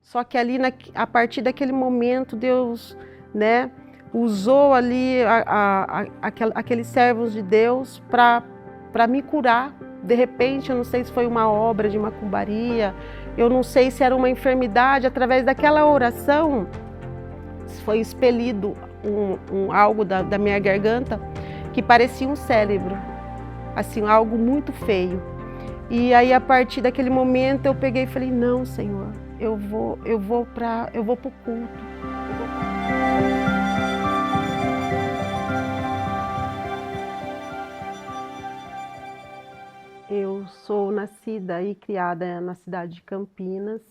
Só que ali, a partir daquele momento, Deus, né, usou ali aqueles servos de Deus para me curar. De repente, eu não sei se foi uma obra de macumbaria, eu não sei se era uma enfermidade. Através daquela oração, foi expelido algo da minha garganta que parecia um cérebro, assim, algo muito feio. E aí, a partir daquele momento, eu peguei e falei: não, Senhor, eu vou pro culto. Eu sou nascida e criada na cidade de Campinas.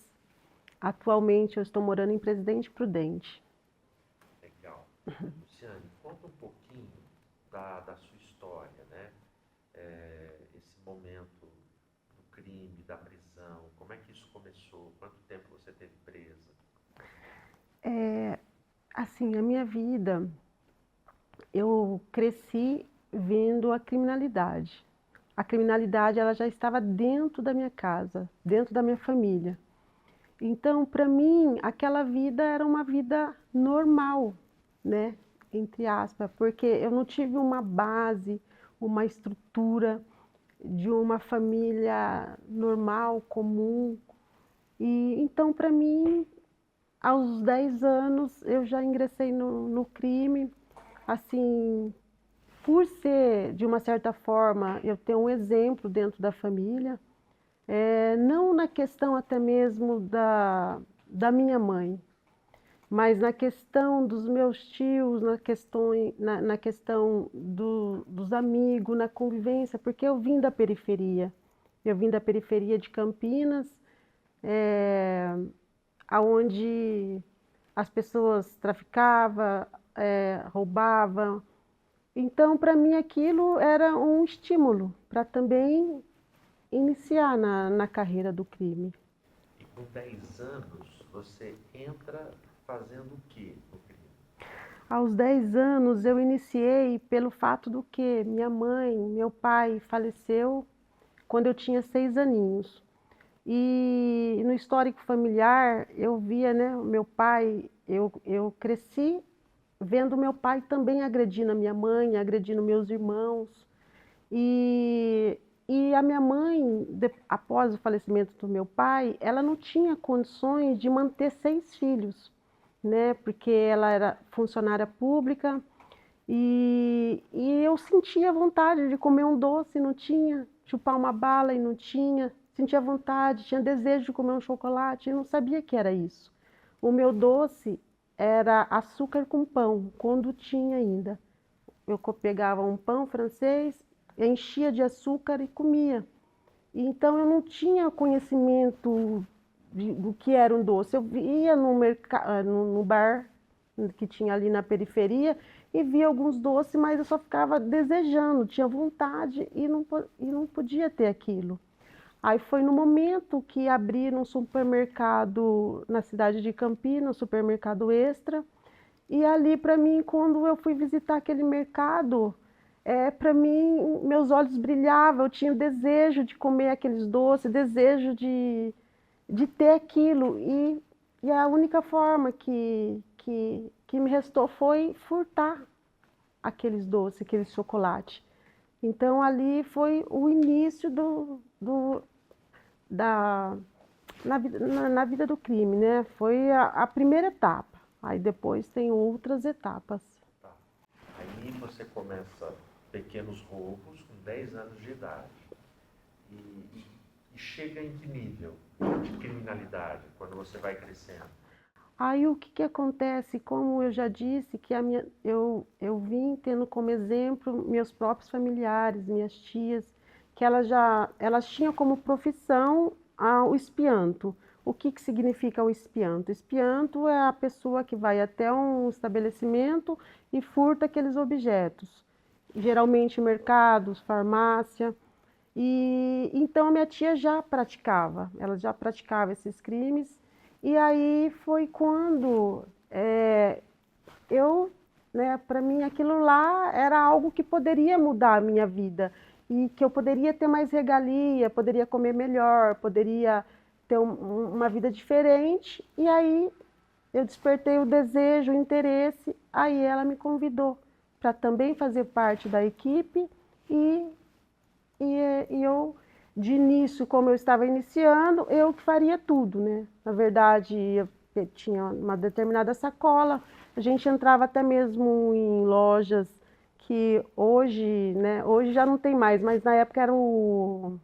Atualmente eu estou morando em Presidente Prudente. Legal. Luciane, conta um pouquinho da sua história, né? Esse momento do crime, da prisão, como é que isso começou? Quanto tempo você teve presa? Assim, a minha vida, eu cresci vendo a criminalidade. A criminalidade, ela já estava dentro da minha casa, dentro da minha família. Então, para mim, aquela vida era uma vida normal, né? Entre aspas, porque eu não tive uma base, uma estrutura de uma família normal, comum. E então, para mim, aos 10 anos, eu já ingressei no crime. Assim, por ser, de uma certa forma, eu ter um exemplo dentro da família, não na questão até mesmo da minha mãe, mas na questão dos meus tios, na questão dos amigos, na convivência, porque eu vim da periferia. Eu vim da periferia de Campinas, aonde as pessoas traficavam, roubavam. Então, para mim, aquilo era um estímulo para também iniciar na carreira do crime. E com 10 anos, você entra fazendo o quê no crime? Aos 10 anos, eu iniciei pelo fato do que minha mãe, meu pai faleceu quando eu tinha 6 aninhos. E no histórico familiar, eu via, né, o meu pai, eu cresci vendo meu pai também agredindo a minha mãe, agredindo meus irmãos. E a minha mãe, após o falecimento do meu pai, ela não tinha condições de manter 6 filhos, né? Porque ela era funcionária pública e eu sentia vontade de comer um doce e não tinha, chupar uma bala e não tinha, sentia vontade, tinha desejo de comer um chocolate e não sabia que era isso. O meu doce era açúcar com pão, quando tinha ainda. Eu pegava um pão francês, enchia de açúcar e comia. Então eu não tinha conhecimento do que era um doce. Eu ia no bar que tinha ali na periferia e via alguns doces, mas eu só ficava desejando, tinha vontade e não podia ter aquilo. Aí foi no momento que abriram um supermercado na cidade de Campinas, um supermercado Extra, e ali para mim, quando eu fui visitar aquele mercado, para mim, meus olhos brilhavam, eu tinha o desejo de comer aqueles doces, desejo de ter aquilo. E a única forma que me restou foi furtar aqueles doces, aquele chocolate. Então ali foi o início da, na vida do crime, né? Foi a primeira etapa. Aí depois tem outras etapas. Tá. Aí você começa pequenos roubos com 10 anos de idade. E chega em que nível de criminalidade quando você vai crescendo? Aí o que acontece, como eu já disse, que eu vim tendo como exemplo meus próprios familiares, minhas tias, que elas tinham como profissão o espianto. O que significa o espianto? Espianto é a pessoa que vai até um estabelecimento e furta aqueles objetos, geralmente mercados, farmácia. E então a minha tia já praticava, ela já praticava esses crimes. E aí foi quando eu, né, para mim aquilo lá era algo que poderia mudar a minha vida e que eu poderia ter mais regalia, poderia comer melhor, poderia ter uma vida diferente, e aí eu despertei o desejo, o interesse, aí ela me convidou para também fazer parte da equipe e, e eu, de início, como eu estava iniciando, eu que faria tudo, né? Na verdade, eu tinha uma determinada sacola, a gente entrava até mesmo em lojas que hoje, né, hoje já não tem mais, mas na época era o...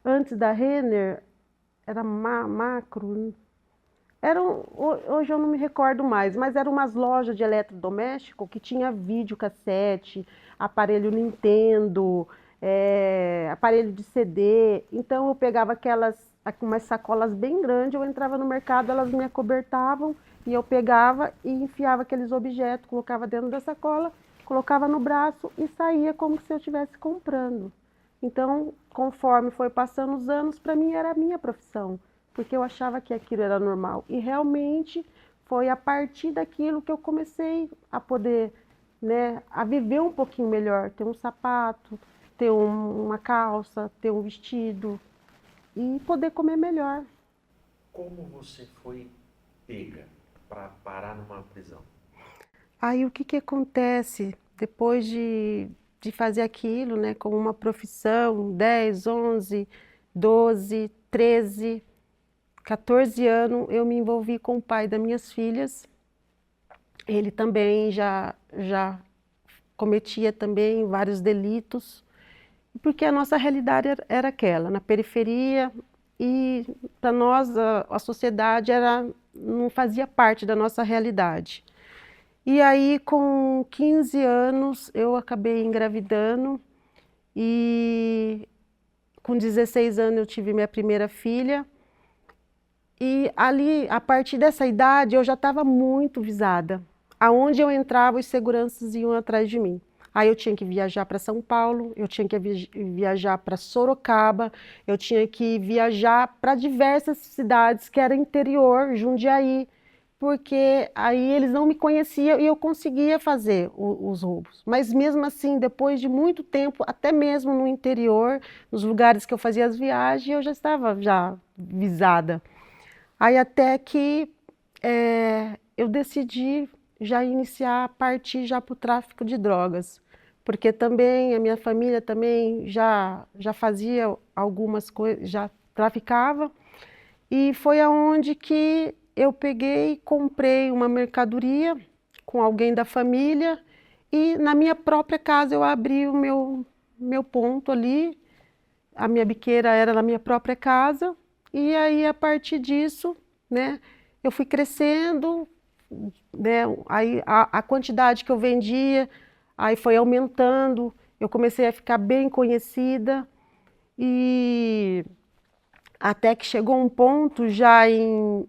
Antes da Renner, era Macro, hoje eu não me recordo mais, mas eram umas lojas de eletrodoméstico que tinha videocassete, aparelho Nintendo, aparelho de CD. Então eu pegava umas sacolas bem grandes, eu entrava no mercado, elas me acobertavam e eu pegava e enfiava aqueles objetos, colocava dentro da sacola, colocava no braço e saía como se eu estivesse comprando. Então, conforme foi passando os anos, para mim era a minha profissão, porque eu achava que aquilo era normal. E realmente foi a partir daquilo que eu comecei a poder, né, a viver um pouquinho melhor, ter um sapato, ter uma calça, ter um vestido e poder comer melhor. Como você foi pega para parar numa prisão? Aí o que que acontece depois de fazer aquilo, né, como uma profissão, 10, 11, 12, 13, 14 anos, eu me envolvi com o pai das minhas filhas. Ele também já cometia também vários delitos, porque a nossa realidade era aquela, na periferia, e para nós a sociedade não fazia parte da nossa realidade. E aí, com 15 anos, eu acabei engravidando e com 16 anos eu tive minha primeira filha. E ali, a partir dessa idade, eu já estava muito visada. Aonde eu entrava, os seguranças iam atrás de mim. Aí eu tinha que viajar para São Paulo, eu tinha que viajar para Sorocaba, eu tinha que viajar para diversas cidades que era interior, Jundiaí, porque aí eles não me conheciam e eu conseguia fazer os roubos. Mas mesmo assim, depois de muito tempo, até mesmo no interior, nos lugares que eu fazia as viagens, eu já estava visada. Aí até que eu decidi já iniciar a partir já para o tráfico de drogas, porque também a minha família também já fazia algumas coisas, já traficava, e foi aonde que eu peguei e comprei uma mercadoria com alguém da família e na minha própria casa eu abri o meu ponto ali, a minha biqueira era na minha própria casa, e aí a partir disso, né, eu fui crescendo, né, aí a quantidade que eu vendia, aí foi aumentando, eu comecei a ficar bem conhecida, e até que chegou um ponto já em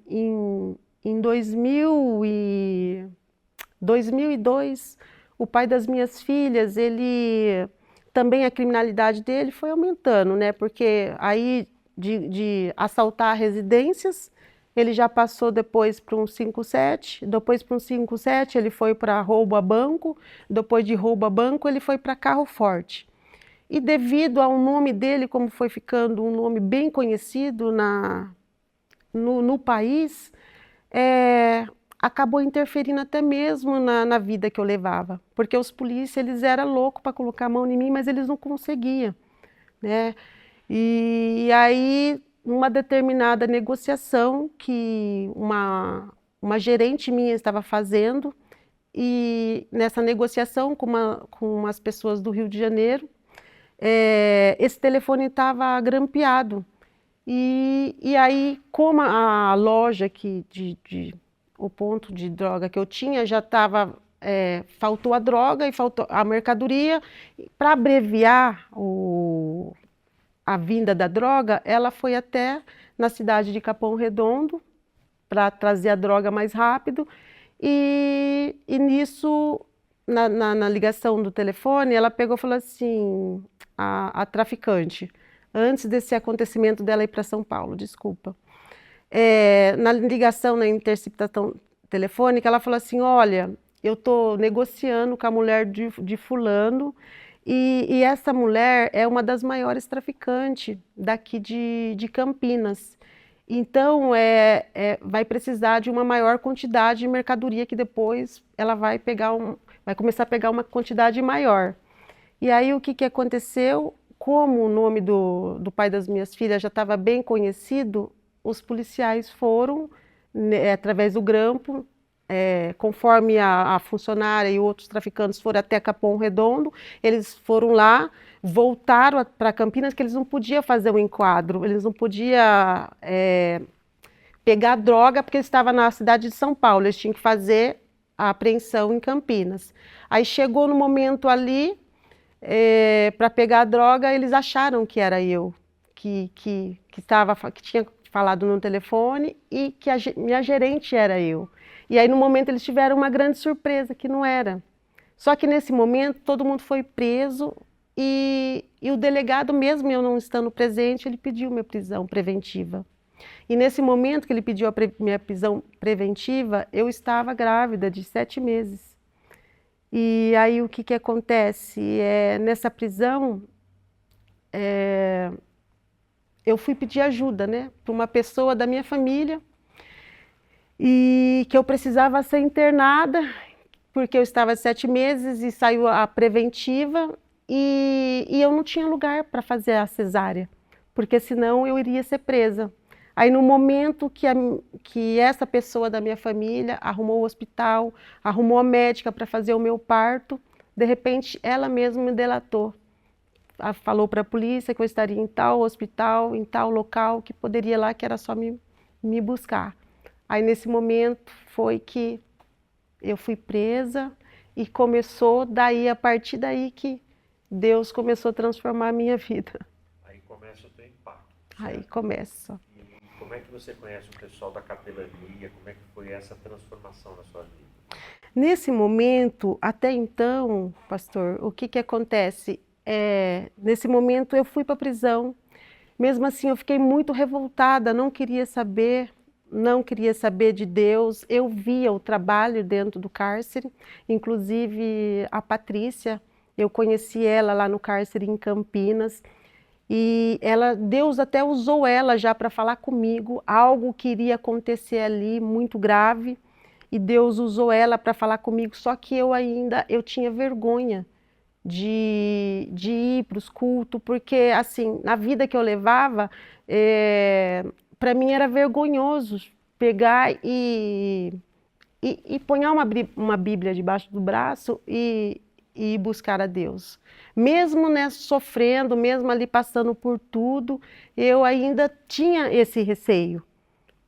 2002, o pai das minhas filhas, ele também a criminalidade dele foi aumentando, né? Porque aí de assaltar residências, ele já passou depois para um 57, depois para um 57 ele foi para roubo a banco, depois de roubo a banco ele foi para carro forte. E devido ao nome dele, como foi ficando um nome bem conhecido no país, acabou interferindo até mesmo na vida que eu levava. Porque os polícias, eles eram loucos para colocar a mão em mim, mas eles não conseguiam, né? E aí, numa determinada negociação que uma gerente minha estava fazendo, e nessa negociação com umas pessoas do Rio de Janeiro, esse telefone estava grampeado. E aí, como a loja o ponto de droga que eu tinha já estava, faltou a droga e faltou a mercadoria, para abreviar a vinda da droga, ela foi até na cidade de Capão Redondo para trazer a droga mais rápido, e nisso, na ligação do telefone, ela pegou e falou assim, a traficante, antes desse acontecimento dela ir para São Paulo, desculpa. Na ligação, na interceptação telefônica, ela falou assim, olha, eu estou negociando com a mulher de fulano, e essa mulher é uma das maiores traficantes daqui de Campinas. Então, vai precisar de uma maior quantidade de mercadoria que depois ela vai começar a pegar uma quantidade maior. E aí o que que aconteceu? Como o nome do pai das minhas filhas já estava bem conhecido, os policiais foram, né, através do grampo, conforme a funcionária e outros traficantes foram até Capão Redondo, eles foram lá, voltaram para Campinas, que eles não podiam fazer o enquadro, eles não podiam pegar droga, porque eles estavam na cidade de São Paulo, eles tinham que fazer a apreensão em Campinas. Aí chegou no momento ali, para pegar a droga, eles acharam que era eu, que tinha falado no telefone e que minha gerente era eu. E aí no momento eles tiveram uma grande surpresa, que não era. Só que nesse momento todo mundo foi preso e o delegado, mesmo eu não estando presente, ele pediu minha prisão preventiva. E nesse momento que ele pediu minha prisão preventiva, eu estava grávida de 7 meses. E aí o que que acontece? Nessa prisão, eu fui pedir ajuda, né, para uma pessoa da minha família, e que eu precisava ser internada, porque eu estava 7 meses e saiu a preventiva, e eu não tinha lugar para fazer a cesárea, porque senão eu iria ser presa. Aí no momento que essa pessoa da minha família arrumou o hospital, arrumou a médica para fazer o meu parto, de repente ela mesma me delatou. Falou para a polícia que eu estaria em tal hospital, em tal local, que poderia ir lá, que era só me buscar. Aí nesse momento foi que eu fui presa e começou daí, a partir daí que Deus começou a transformar a minha vida. Aí começa o teu impacto. Aí começa. E como é que você conhece o pessoal da capelania? Como é que foi essa transformação na sua vida? Nesse momento, até então, pastor, o que que acontece? Nesse momento eu fui para a prisão, mesmo assim eu fiquei muito revoltada, não queria saber de Deus. Eu via o trabalho dentro do cárcere, inclusive a Patrícia, eu conheci ela lá no cárcere em Campinas, e Deus até usou ela já para falar comigo, algo que iria acontecer ali muito grave, e Deus usou ela para falar comigo, só que eu tinha vergonha de ir para os cultos, porque assim, na vida que eu levava, para mim era vergonhoso pegar e pôr uma Bíblia debaixo do braço e ir buscar a Deus. Mesmo, né, sofrendo, mesmo ali passando por tudo, eu ainda tinha esse receio,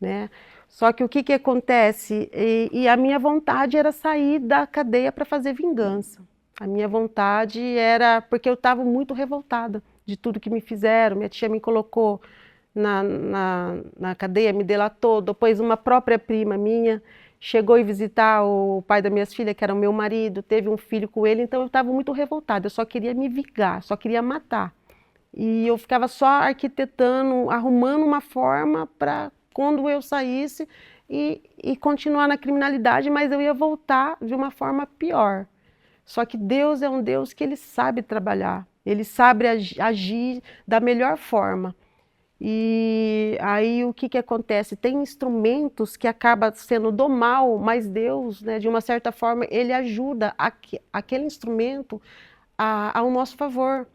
né? Só que o que que acontece? E a minha vontade era sair da cadeia para fazer vingança. A minha vontade era, porque eu estava muito revoltada de tudo que me fizeram. Minha tia me colocou na cadeia, me delatou. Depois uma própria prima minha chegou e visitar o pai das minhas filhas, que era o meu marido, teve um filho com ele, então eu estava muito revoltada. Eu só queria me vingar, só queria matar. E eu ficava só arquitetando, arrumando uma forma para quando eu saísse e continuar na criminalidade, mas eu ia voltar de uma forma pior. Só que Deus é um Deus que ele sabe trabalhar, ele sabe agir da melhor forma. E aí o que que acontece? Tem instrumentos que acabam sendo do mal, mas Deus, né, de uma certa forma, ele ajuda aquele instrumento ao nosso favor.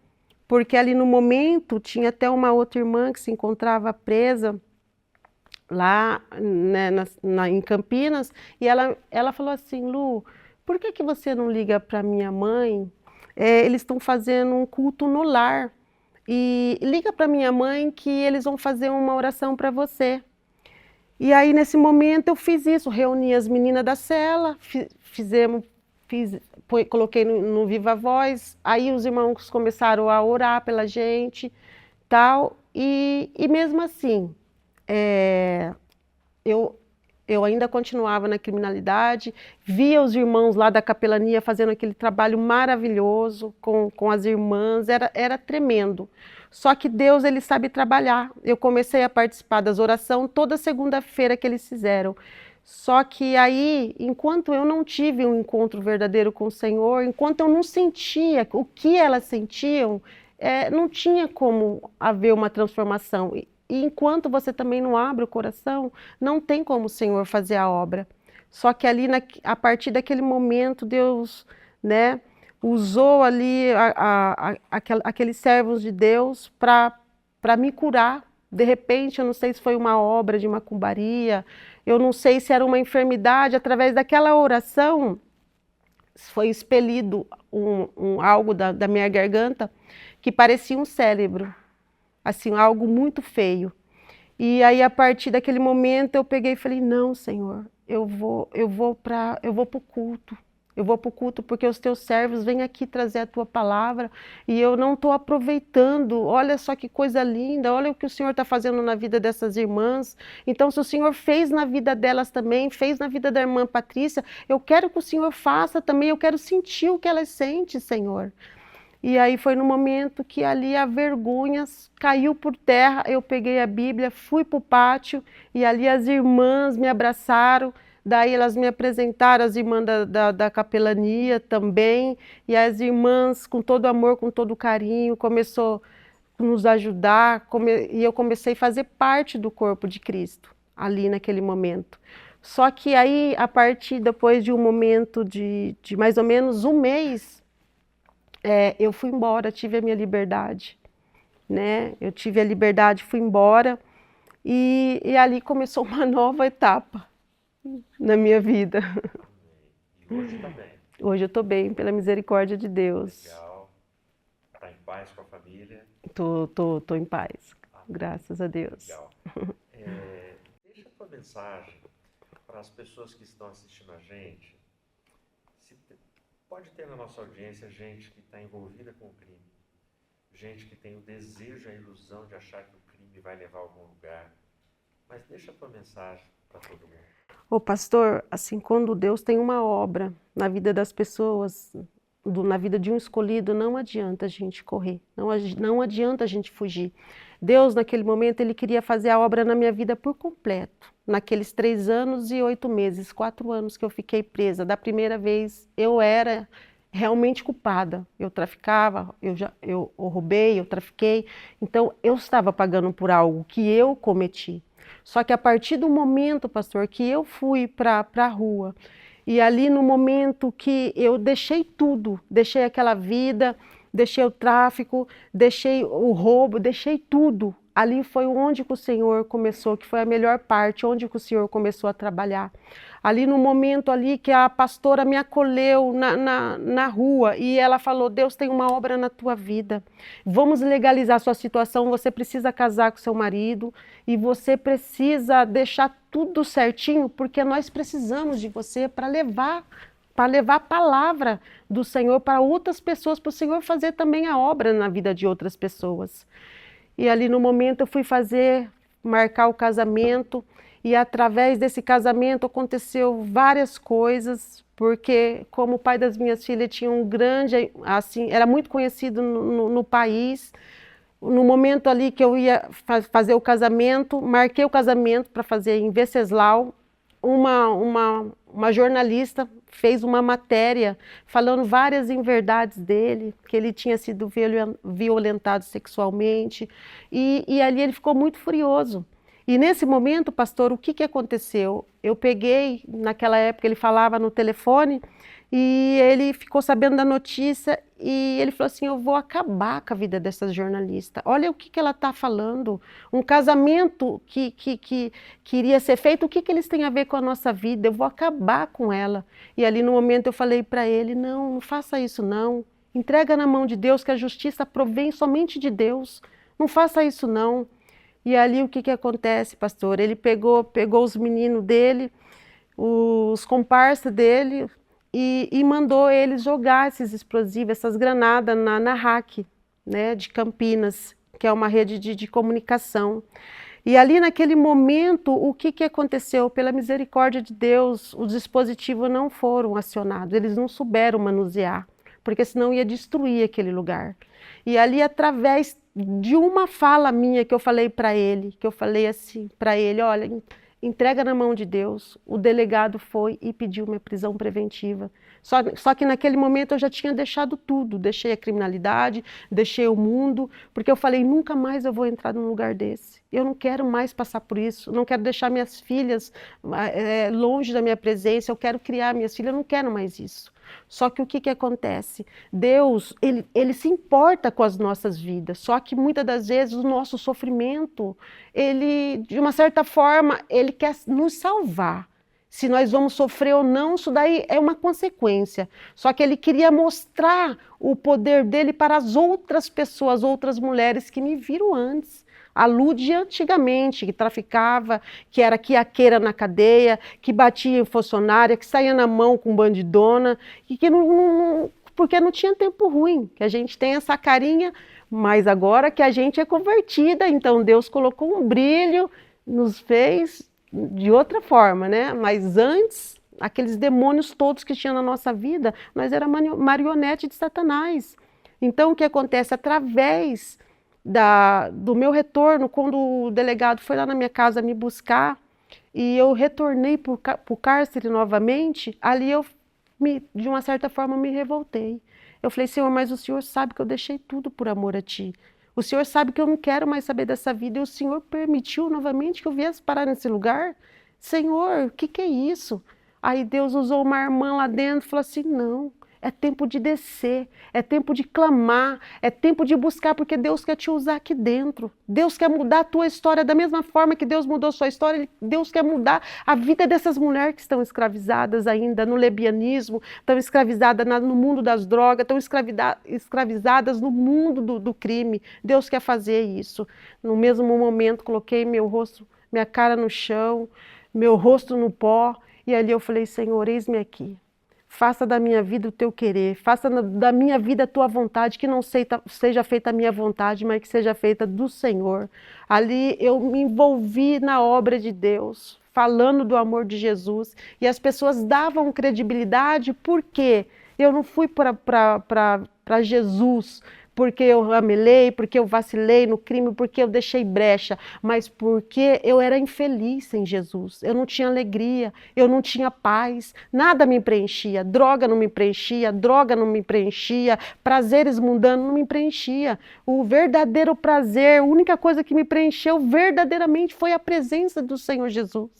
Porque ali no momento tinha até uma outra irmã que se encontrava presa lá, né, em Campinas, e ela falou assim: Lu, por que que você não liga para minha mãe? Eles estão fazendo um culto no lar, e liga para minha mãe que eles vão fazer uma oração para você. E aí nesse momento eu fiz isso, reuni as meninas da cela, coloquei no Viva Voz, aí os irmãos começaram a orar pela gente, tal, e mesmo assim, eu ainda continuava na criminalidade, via os irmãos lá da capelania fazendo aquele trabalho maravilhoso com as irmãs, era tremendo. Só que Deus, ele sabe trabalhar. Eu comecei a participar das orações toda segunda-feira que eles fizeram. Só que aí, enquanto eu não tive um encontro verdadeiro com o Senhor, enquanto eu não sentia o que elas sentiam, não tinha como haver uma transformação. E enquanto você também não abre o coração, não tem como o Senhor fazer a obra. Só que ali, a partir daquele momento, Deus, né, usou ali aqueles servos de Deus para me curar. De repente, eu não sei se foi uma obra de macumbaria, eu não sei se era uma enfermidade. Através daquela oração, foi expelido algo da minha garganta que parecia um cérebro, assim, algo muito feio. E aí, a partir daquele momento, eu peguei e falei, não, Senhor, eu vou para o culto. Eu vou para o culto porque os teus servos vêm aqui trazer a tua palavra e eu não estou aproveitando. Olha só que coisa linda, olha o que o Senhor está fazendo na vida dessas irmãs. Então, se o Senhor fez na vida delas também, fez na vida da irmã Patrícia, eu quero que o Senhor faça também, eu quero sentir o que elas sentem, Senhor. E aí foi no momento que ali a vergonha caiu por terra, eu peguei a Bíblia, fui para o pátio e ali as irmãs me abraçaram, daí elas me apresentaram, as irmãs da capelania também, e as irmãs com todo amor, com todo carinho, começou a nos ajudar, e eu comecei a fazer parte do corpo de Cristo, ali naquele momento. Só que aí, a partir depois de um momento de mais ou menos um mês, eu fui embora, tive a minha liberdade, né? Eu tive a liberdade, fui embora e ali começou uma nova etapa na minha vida. E hoje está bem. Hoje eu estou bem, pela misericórdia de Deus. Legal. Está em paz com a família? Tô em paz, graças a Deus. Legal. Deixa a tua mensagem para as pessoas que estão assistindo a gente. Pode ter na nossa audiência gente que está envolvida com o crime, gente que tem o desejo, a ilusão de achar que o crime vai levar a algum lugar. Mas deixa a tua mensagem para todo mundo. Ô pastor, assim, quando Deus tem uma obra na vida das pessoas, na vida de um escolhido, não adianta a gente correr, não adianta a gente fugir. Deus, naquele momento, Ele queria fazer a obra na minha vida por completo. Naqueles 3 anos e 8 meses, 4 anos que eu fiquei presa. Da primeira vez, eu era realmente culpada. Eu traficava, eu roubei, eu trafiquei. Então, eu estava pagando por algo que eu cometi. Só que a partir do momento, pastor, que eu fui para a rua, e ali no momento que eu deixei tudo, deixei aquela vida, deixei o tráfico, deixei o roubo, deixei tudo. Ali foi onde que o Senhor começou, que foi a melhor parte, onde que o Senhor começou a trabalhar. Ali no momento ali que a pastora me acolheu na rua e ela falou, Deus tem uma obra na tua vida, vamos legalizar a sua situação, você precisa casar com seu marido e você precisa deixar tudo certinho, porque nós precisamos de você para levar a palavra do Senhor para outras pessoas, para o Senhor fazer também a obra na vida de outras pessoas. E ali no momento eu fui marcar o casamento, e através desse casamento aconteceu várias coisas, porque como o pai das minhas filhas tinha um grande, assim, era muito conhecido no país. No momento ali que eu ia fazer o casamento, marquei o casamento para fazer em Venceslau, uma jornalista fez uma matéria falando várias inverdades dele, que ele tinha sido violentado sexualmente, e ali ele ficou muito furioso. E nesse momento, pastor, o que aconteceu? Eu peguei, naquela época ele falava no telefone, e ele ficou sabendo da notícia e ele falou assim, eu vou acabar com a vida dessa jornalista. Olha o que ela está falando. Um casamento que iria ser feito, o que eles têm a ver com a nossa vida? Eu vou acabar com ela. E ali no momento eu falei para ele, não faça isso não. Entrega na mão de Deus, que a justiça provém somente de Deus. Não faça isso não. E ali o que acontece, pastor? Ele pegou os meninos dele, os comparsas dele, e mandou eles jogar esses explosivos, essas granadas na RAC, né, de Campinas, que é uma rede de comunicação. E ali naquele momento, o que aconteceu? Pela misericórdia de Deus, os dispositivos não foram acionados, eles não souberam manusear, porque senão ia destruir aquele lugar. E ali, através de uma fala minha que eu falei para ele, que eu falei assim para ele, olha, entrega na mão de Deus. O delegado foi e pediu minha prisão preventiva. Só que naquele momento eu já tinha deixado tudo, deixei a criminalidade, deixei o mundo, porque eu falei, nunca mais eu vou entrar num lugar desse. Eu não quero mais passar por isso, não quero deixar minhas filhas longe da minha presença, eu quero criar minhas filhas, eu não quero mais isso. Só que o que acontece? Deus, ele se importa com as nossas vidas, só que muitas das vezes o nosso sofrimento, ele, de uma certa forma, ele quer nos salvar. Se nós vamos sofrer ou não, isso daí é uma consequência. Só que ele queria mostrar o poder dele para as outras pessoas, outras mulheres que me viram antes. A Lúde antigamente, que traficava, que era quiaqueira na cadeia, que batia em funcionária, que saía na mão com bandidona, e que porque não tinha tempo ruim, que a gente tem essa carinha, mas agora que a gente é convertida, então Deus colocou um brilho, nos fez de outra forma, né? Mas antes, aqueles demônios todos que tinha na nossa vida, nós era marionete de Satanás. Então o que acontece? Através do meu retorno, quando o delegado foi lá na minha casa me buscar, e eu retornei para o cárcere novamente, ali eu, de uma certa forma, me revoltei. Eu falei, Senhor, mas o Senhor sabe que eu deixei tudo por amor a Ti. O Senhor sabe que eu não quero mais saber dessa vida, e o Senhor permitiu novamente que eu viesse parar nesse lugar? Senhor, o que é isso? Aí Deus usou uma irmã lá dentro e falou assim, não, é tempo de descer, é tempo de clamar, é tempo de buscar, porque Deus quer te usar aqui dentro. Deus quer mudar a tua história da mesma forma que Deus mudou a sua história. Deus quer mudar a vida dessas mulheres que estão escravizadas ainda no lebianismo, estão escravizadas no mundo das drogas, estão escravizadas no mundo do crime. Deus quer fazer isso. No mesmo momento, coloquei meu rosto, minha cara no chão, meu rosto no pó, e ali eu falei, Senhor, eis-me aqui. Faça da minha vida o teu querer, faça da minha vida a tua vontade, que não seja feita a minha vontade, mas que seja feita do Senhor. Ali eu me envolvi na obra de Deus, falando do amor de Jesus, e as pessoas davam credibilidade porque eu não fui para Jesus, porque eu ramelei, porque eu vacilei no crime, porque eu deixei brecha, mas porque eu era infeliz sem Jesus. Eu não tinha alegria, eu não tinha paz, nada me preenchia, droga não me preenchia, prazeres mundanos não me preenchia. O verdadeiro prazer, a única coisa que me preencheu verdadeiramente foi a presença do Senhor Jesus.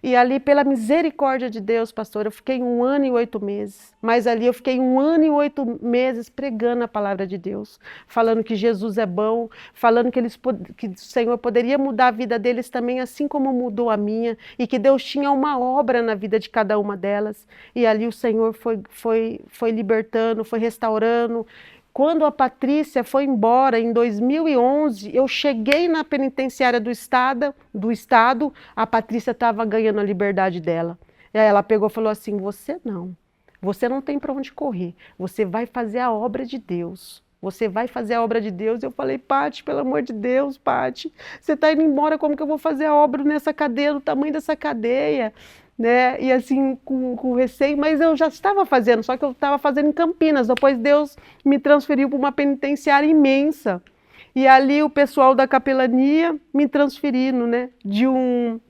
E ali, pela misericórdia de Deus, pastor, eu fiquei 1 ano e 8 meses. Mas ali eu fiquei 1 ano e 8 meses pregando a palavra de Deus, falando que Jesus é bom, falando que o Senhor poderia mudar a vida deles também, assim como mudou a minha, e que Deus tinha uma obra na vida de cada uma delas. E ali o Senhor foi libertando, foi restaurando. Quando a Patrícia foi embora, em 2011, eu cheguei na penitenciária do estado, a Patrícia estava ganhando a liberdade dela. E aí ela pegou e falou assim, você não tem para onde correr, você vai fazer a obra de Deus. Você vai fazer a obra de Deus. Eu falei, Pati, pelo amor de Deus, Pati, você está indo embora, como que eu vou fazer a obra nessa cadeia, do tamanho dessa cadeia? Né? E assim, com receio, mas eu já estava fazendo, só que eu estava fazendo em Campinas. Depois Deus me transferiu para uma penitenciária imensa. E ali o pessoal da capelania me transferindo, né? De um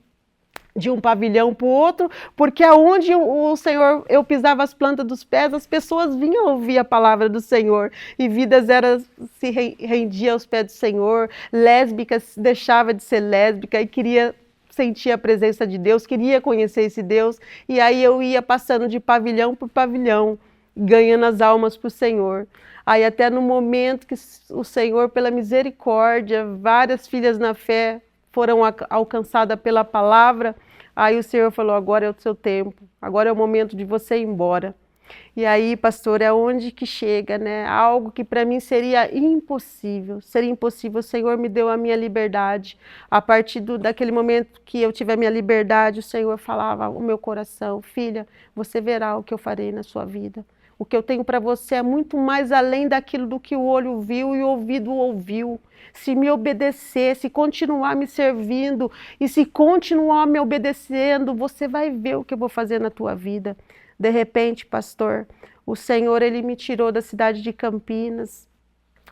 pavilhão para o outro, porque aonde o Senhor, eu pisava as plantas dos pés, as pessoas vinham ouvir a palavra do Senhor, e vidas se rendiam aos pés do Senhor, lésbicas deixava de ser lésbica e queria sentir a presença de Deus, queria conhecer esse Deus, e aí eu ia passando de pavilhão por pavilhão, ganhando as almas para o Senhor. Aí até no momento que o Senhor, pela misericórdia, várias filhas na fé foram alcançadas pela palavra, aí o Senhor falou, agora é o seu tempo, agora é o momento de você ir embora. E aí, pastor, é onde que chega, né? Algo que para mim seria impossível, o Senhor me deu a minha liberdade. A partir daquele momento que eu tive a minha liberdade, o Senhor falava ao meu coração, filha, você verá o que eu farei na sua vida. O que eu tenho para você é muito mais além daquilo do que o olho viu e o ouvido ouviu. Se me obedecer, se continuar me servindo e se continuar me obedecendo, você vai ver o que eu vou fazer na tua vida. De repente, pastor, o Senhor, Ele me tirou da cidade de Campinas,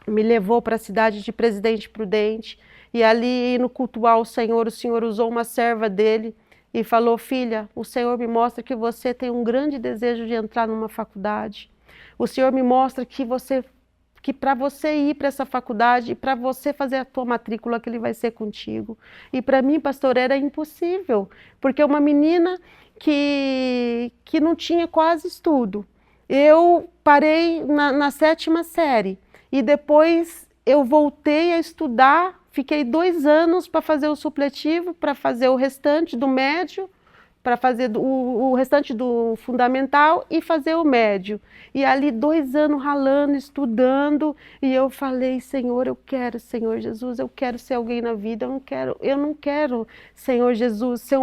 me levou para a cidade de Presidente Prudente, E ali no cultuar o Senhor usou uma serva dele e falou: filha, o Senhor me mostra que você tem um grande desejo de entrar numa faculdade. O Senhor me mostra que para você ir para essa faculdade e para você fazer a tua matrícula, que Ele vai ser contigo. E para mim, pastor, era impossível, porque uma menina que não tinha quase estudo. Eu parei na 7ª série e depois eu voltei a estudar, fiquei 2 anos para fazer o supletivo, para fazer o restante do médio, para fazer o restante do fundamental e fazer o médio. E ali 2 anos ralando, estudando, e eu falei: Senhor, eu quero, Senhor Jesus, eu quero ser alguém na vida, eu não quero, Senhor Jesus, ser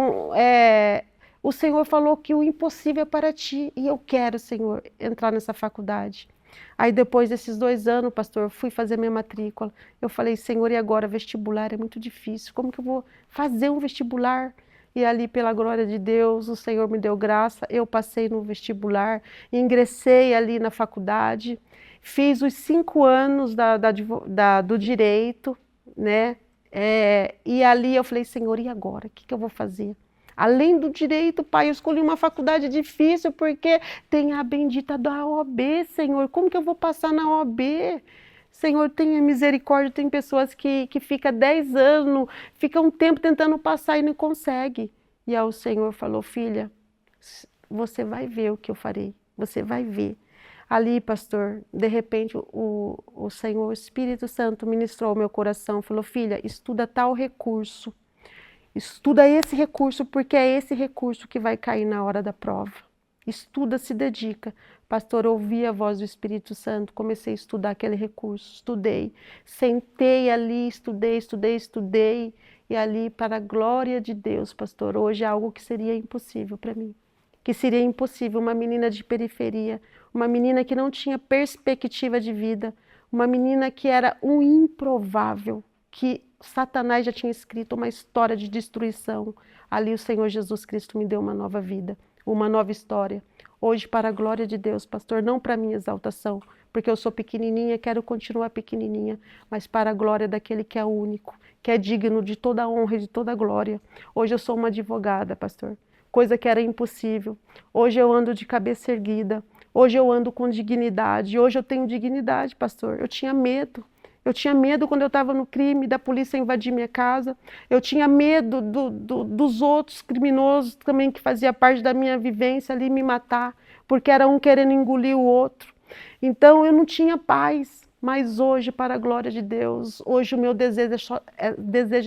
o Senhor falou que o impossível é para ti, e eu quero, Senhor, entrar nessa faculdade. Aí depois desses 2 anos, pastor, fui fazer minha matrícula. Eu falei: Senhor, e agora? Vestibular é muito difícil, como que eu vou fazer um vestibular? E ali, pela glória de Deus, o Senhor me deu graça, eu passei no vestibular, ingressei ali na faculdade, fiz os 5 anos do direito, né? E ali eu falei: Senhor, e agora? O que eu vou fazer? Além do direito, pai, eu escolhi uma faculdade difícil porque tem a bendita da OAB, Senhor. Como que eu vou passar na OAB? Senhor, tenha misericórdia, tem pessoas que ficam 10 anos, ficam um tempo tentando passar e não consegue. E aí o Senhor falou: filha, você vai ver o que eu farei, você vai ver. Ali, pastor, de repente o Senhor, o Espírito Santo ministrou ao meu coração, falou: filha, estuda tal recurso. Estuda esse recurso, porque é esse recurso que vai cair na hora da prova. Estuda, se dedica. Pastor, ouvi a voz do Espírito Santo, comecei a estudar aquele recurso, estudei. Sentei ali, estudei. E ali, para a glória de Deus, pastor, hoje é algo que seria impossível para mim. Que seria impossível, uma menina de periferia, uma menina que não tinha perspectiva de vida, uma menina que era um improvável, que Satanás já tinha escrito uma história de destruição. Ali o Senhor Jesus Cristo me deu uma nova vida, uma nova história. Hoje, para a glória de Deus, pastor, não para minha exaltação, porque eu sou pequenininha, quero continuar pequenininha, mas para a glória daquele que é único, que é digno de toda a honra e de toda a glória. Hoje eu sou uma advogada, pastor, coisa que era impossível. Hoje eu ando de cabeça erguida, hoje eu ando com dignidade, hoje eu tenho dignidade, pastor. Eu tinha medo. Eu tinha medo quando eu estava no crime, da polícia invadir minha casa. Eu tinha medo dos outros criminosos também que fazia parte da minha vivência ali me matar, porque era um querendo engolir o outro. Então eu não tinha paz. Mas hoje, para a glória de Deus, hoje o meu desejo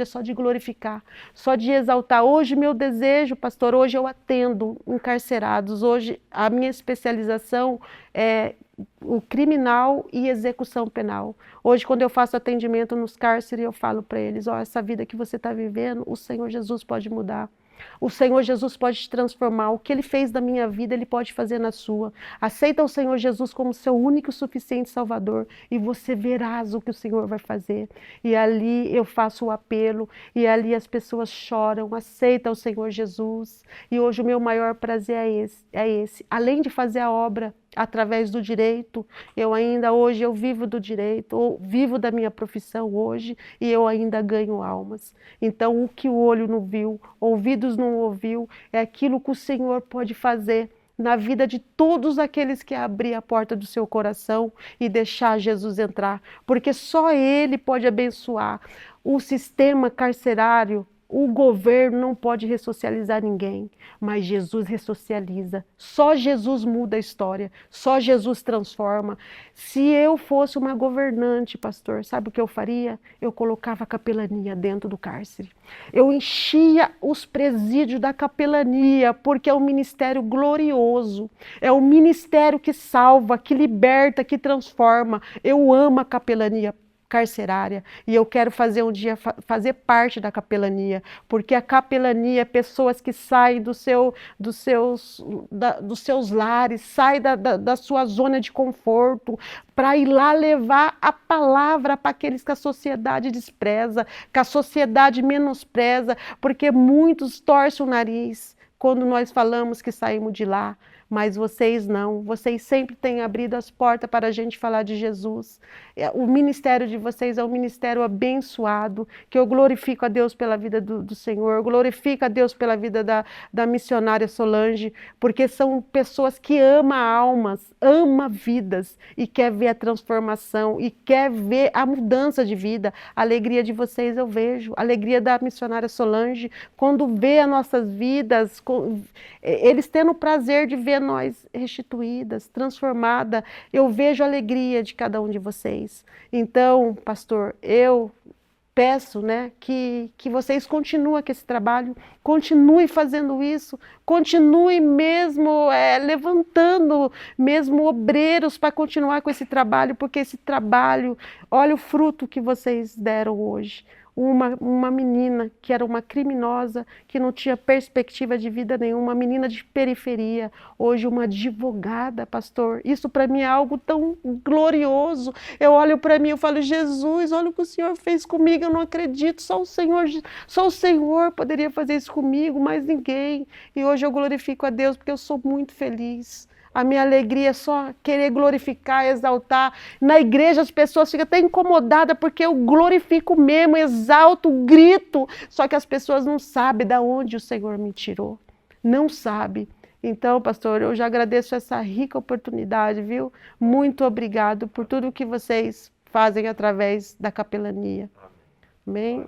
é só de glorificar, só de exaltar. Hoje o meu desejo, pastor, hoje eu atendo encarcerados. Hoje a minha especialização é o criminal e execução penal. Hoje, quando eu faço atendimento nos cárceres, eu falo para eles: ó, essa vida que você está vivendo, o Senhor Jesus pode mudar. O Senhor Jesus pode te transformar. O que Ele fez da minha vida, Ele pode fazer na sua. Aceita o Senhor Jesus como seu único e suficiente Salvador e você verás o que o Senhor vai fazer. E ali eu faço o apelo e ali as pessoas choram. Aceita o Senhor Jesus. E hoje o meu maior prazer é esse. Além de fazer a obra através do direito, hoje eu vivo do direito, ou vivo da minha profissão hoje, e eu ainda ganho almas. Então o que o olho não viu, ouvidos não ouviu, é aquilo que o Senhor pode fazer na vida de todos aqueles que abrir a porta do seu coração e deixar Jesus entrar, porque só Ele pode abençoar. O sistema carcerário, o governo não pode ressocializar ninguém, mas Jesus ressocializa. Só Jesus muda a história, só Jesus transforma. Se eu fosse uma governante, pastor, sabe o que eu faria? Eu colocava a capelania dentro do cárcere. Eu enchia os presídios da capelania, porque é um ministério glorioso, é um ministério que salva, que liberta, que transforma. Eu amo a capelania carcerária e eu quero fazer um dia fazer parte da capelania, porque a capelania é pessoas que saem dos seus lares, saem da sua zona de conforto para ir lá levar a palavra para aqueles que a sociedade despreza, que a sociedade menospreza, porque muitos torcem o nariz quando nós falamos que saímos de lá. mas vocês não. Vocês sempre têm abrido as portas para a gente falar de Jesus. O ministério de vocês é um ministério abençoado, que eu glorifico a Deus pela vida do Senhor, eu glorifico a Deus pela vida da missionária Solange, porque são pessoas que amam almas, amam vidas e quer ver a transformação e quer ver a mudança de vida. A alegria de vocês eu vejo, a alegria da missionária Solange, quando vê as nossas vidas, eles tendo o prazer de ver nós restituídas, transformadas, eu vejo a alegria de cada um de vocês. Então, pastor, eu peço, né, que vocês continuem com esse trabalho, continuem fazendo isso, continuem mesmo levantando mesmo obreiros para continuar com esse trabalho, porque esse trabalho, olha o fruto que vocês deram hoje. Uma menina que era uma criminosa, que não tinha perspectiva de vida nenhuma, uma menina de periferia, hoje uma advogada, pastor. Isso para mim é algo tão glorioso. Eu olho para mim e falo, Jesus, olha o que o Senhor fez comigo, eu não acredito, só o Senhor poderia fazer isso comigo, mais ninguém. E hoje eu glorifico a Deus porque eu sou muito feliz. A minha alegria é só querer glorificar, exaltar. Na igreja as pessoas ficam até incomodadas porque eu glorifico mesmo, exalto, grito. Só que as pessoas não sabem de onde o Senhor me tirou. Não sabem. Então, pastor, eu já agradeço essa rica oportunidade, viu? Muito obrigado por tudo que vocês fazem através da capelania. Amém?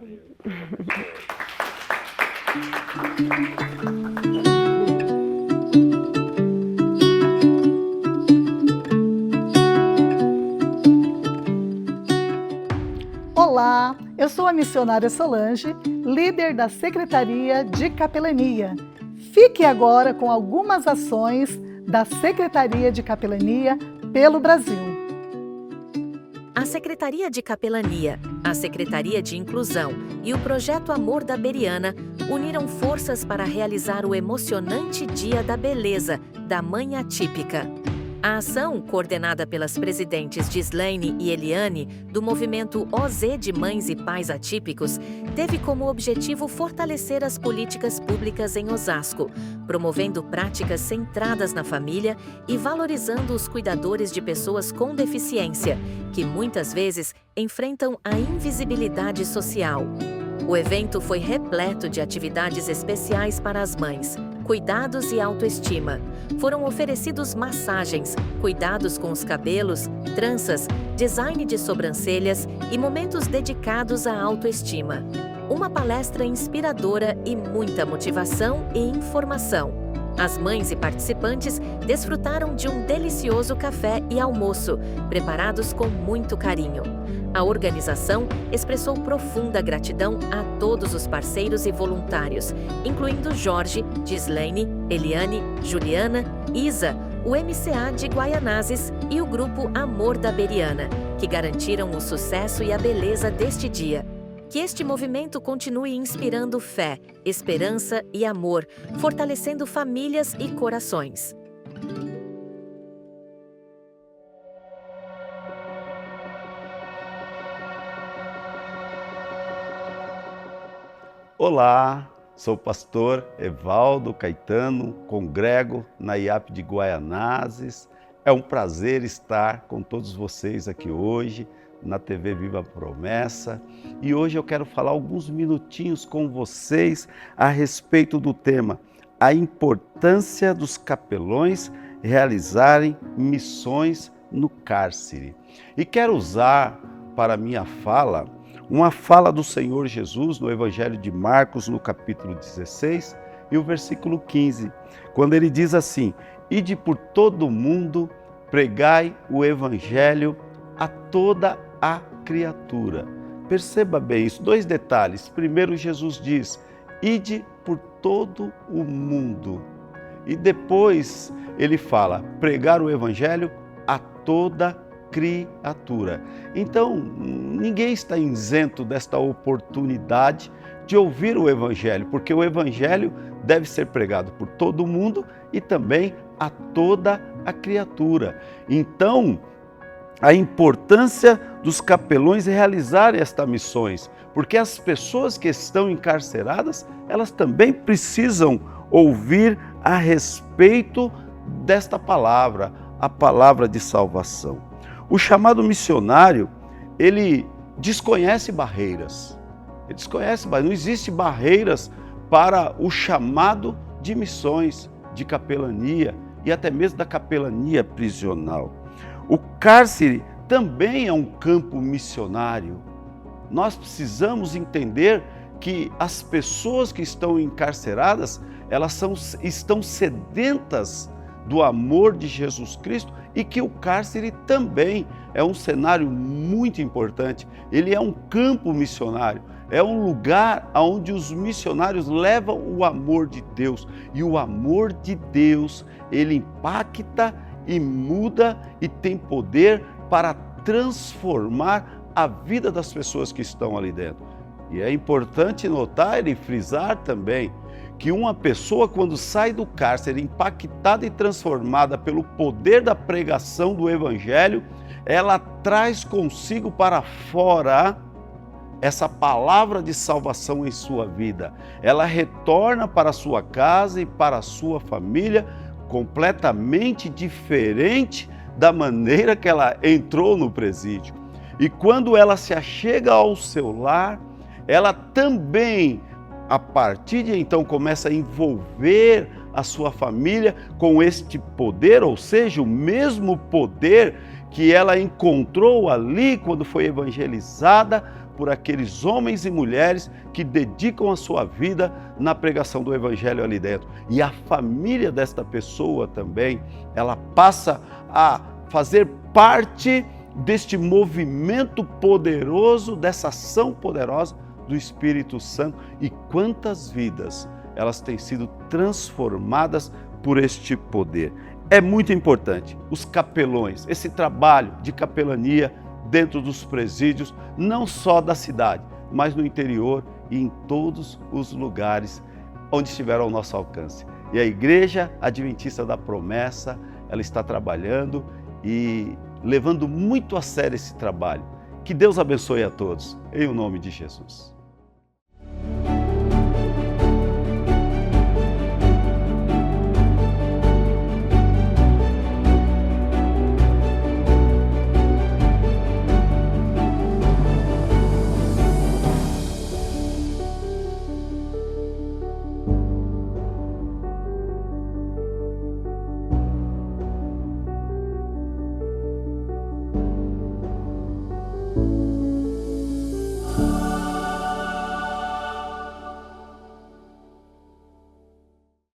Olá, eu sou a missionária Solange, líder da Secretaria de Capelania. Fique agora com algumas ações da Secretaria de Capelania pelo Brasil. A Secretaria de Capelania, a Secretaria de Inclusão e o Projeto Amor da Beriana uniram forças para realizar o emocionante Dia da Beleza da Mãe Atípica. A ação, coordenada pelas presidentes Gislaine e Eliane, do movimento OZ de Mães e Pais Atípicos, teve como objetivo fortalecer as políticas públicas em Osasco, promovendo práticas centradas na família e valorizando os cuidadores de pessoas com deficiência, que muitas vezes enfrentam a invisibilidade social. O evento foi repleto de atividades especiais para as mães, cuidados e autoestima. Foram oferecidos massagens, cuidados com os cabelos, tranças, design de sobrancelhas e momentos dedicados à autoestima. Uma palestra inspiradora e muita motivação e informação. As mães e participantes desfrutaram de um delicioso café e almoço, preparados com muito carinho. A organização expressou profunda gratidão a todos os parceiros e voluntários, incluindo Jorge, Gislaine, Eliane, Juliana, Isa, o MCA de Guaianazes e o Grupo Amor da Beriana, que garantiram o sucesso e a beleza deste dia. Que este movimento continue inspirando fé, esperança e amor, fortalecendo famílias e corações. Olá, sou o pastor Evaldo Caetano, congrego na IAP de Guaianazes. É um prazer estar com todos vocês aqui hoje na TV Viva Promessa. E hoje eu quero falar alguns minutinhos com vocês a respeito do tema a importância dos capelões realizarem missões no cárcere. E quero usar para minha fala uma fala do Senhor Jesus no Evangelho de Marcos, no capítulo 16 e o versículo 15, quando ele diz assim: ide por todo o mundo, pregai o Evangelho a toda a criatura. Perceba bem isso, dois detalhes. Primeiro, Jesus diz, ide por todo o mundo. E depois ele fala, pregar o Evangelho a toda criatura. Então, ninguém está isento desta oportunidade de ouvir o Evangelho, porque o Evangelho deve ser pregado por todo mundo e também a toda a criatura. Então, a importância dos capelões realizarem estas missões, porque as pessoas que estão encarceradas, elas também precisam ouvir a respeito desta palavra, a palavra de salvação. O chamado missionário, ele desconhece barreiras. Ele desconhece barreiras. Não existe barreiras para o chamado de missões, de capelania e até mesmo da capelania prisional. O cárcere também é um campo missionário. Nós precisamos entender que as pessoas que estão encarceradas, elas estão sedentas do amor de Jesus Cristo e que o cárcere também é um cenário muito importante. Ele é um campo missionário, é um lugar onde os missionários levam o amor de Deus. E o amor de Deus, ele impacta e muda e tem poder para transformar a vida das pessoas que estão ali dentro. E é importante notar e frisar também que uma pessoa, quando sai do cárcere impactada e transformada pelo poder da pregação do Evangelho, ela traz consigo para fora essa palavra de salvação em sua vida. Ela retorna para a sua casa e para a sua família completamente diferente da maneira que ela entrou no presídio. E quando ela se achega ao seu lar, ela também, a partir de então, começa a envolver a sua família com este poder, ou seja, o mesmo poder que ela encontrou ali quando foi evangelizada por aqueles homens e mulheres que dedicam a sua vida na pregação do Evangelho ali dentro. E a família desta pessoa também, ela passa a fazer parte deste movimento poderoso, dessa ação poderosa do Espírito Santo. E quantas vidas elas têm sido transformadas por este poder. É muito importante os capelões, esse trabalho de capelania dentro dos presídios, não só da cidade, mas no interior e em todos os lugares onde estiver ao nosso alcance. E a Igreja Adventista da Promessa, ela está trabalhando e levando muito a sério esse trabalho. Que Deus abençoe a todos, em o nome de Jesus.